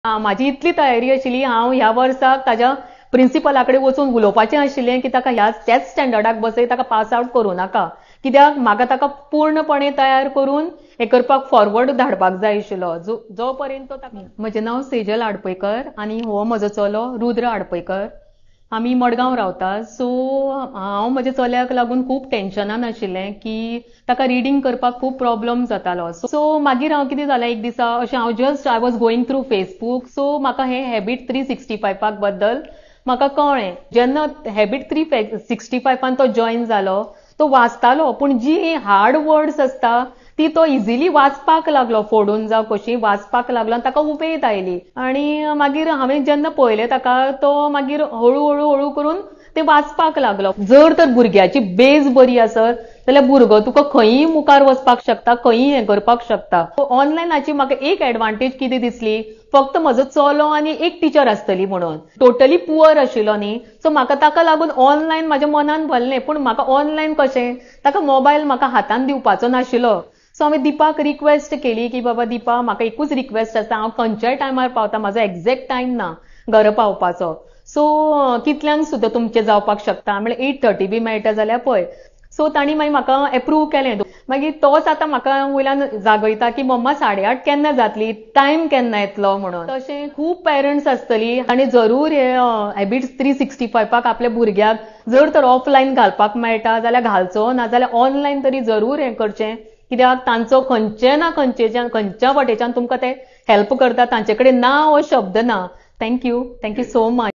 माझी इतली तयारी आशिल्ली हांव ह्या वर्साक ताज्या प्रिन्सिपलाकडे वचून उलोवपाचें आशिल्लें की ताका त्याच स्टँडर्डाक बसय, ताका पास आउट करूं नाका, कित्याक म्हाका ताका पूर्णपणे तयार करून हे करपाक फॉरवर्ड धाडपाक जाय आशिल्लो. जो पर्यंत ताका. म्हजें नांव सेजल आडपयकर आनी हो म्हजो चलो रुद्र आडपयकर. आमी मडगांव रावता. सो हांव म्हज्या चल्याक लागून खूब टेन्शनान आशिल्लें की ताका रिडींग करपाक खूब प्रॉब्लम जातालो. सो मागीर हांव कितें जालें, एक दिसा अशें हांव I was going through Facebook. So म्हाका हे हॅबीट 365 बद्दल म्हाका कळ्ळें. जेन्ना हॅबीट 365 तो जॉईन जालो, तो वाचतालो, पूण जी हार्ड वर्ड्स आसता ती तो इजिली वाचपाक लागलो, फोडून जावं कशी वाचपाक लागलो आनी ताका उमेद आयली. आनी मागीर हांवें जेन्ना पळयलें ताका, तो मागीर हळू करून ते वाचपाक लागलो. जर तर भुरग्याची बेज बरी आसत जाल्यार भुरगो तुका खंयी मुखार वचपाक शकता, खंयी हें करपाक शकता. ऑनलायनाची म्हाका एक एडवांटेज कितें दिसली, फक्त म्हजो चलो आनी एक टीचर आसतली म्हणून. टोटली पुअर आशिल्लो न्ही, सो म्हाका ताका लागून ऑनलायन म्हाज्या मनान भरलें. पूण म्हाका ऑनलायन कशें, ताका मोबायल म्हाका हातान दिवपाचो नाशिल्लो. सो हांवें दिपाक रिक्वेस्ट केली की बाबा दिपा, म्हाका एकूच रिक्वेस्ट आसा, हांव खंयच्याय टायमार पावता, म्हाजो एक्झॅक्ट टायम ना घरा पावपाचो. सो कितल्यांक सुद्दां तुमचें जावपाक शकता, म्हळ्यार 8:30 बी मेळटा जाल्यार पळय. सो तांणी मागीर म्हाका एप्रूव केलें. मागीर तोच आतां म्हाका वयल्यान जागयता की मम्मा 8:30 केन्ना जातली, टायम केन्ना येतलो म्हणून. तशें खूब पेरंट्स आसतली आनी जरूर हे हॅबिट्स 365 आपल्या भुरग्याक जर तर ऑफलायन घालपाक मेळटा जाल्यार घालचो, नाजाल्यार ऑनलायन तरी जरूर हें करचें, कित्याक तांचो खंयच्या वाटेच्यान तुमकां ते हेल्प करता, तांचे कडेन ना हो शब्द ना. Thank you so much.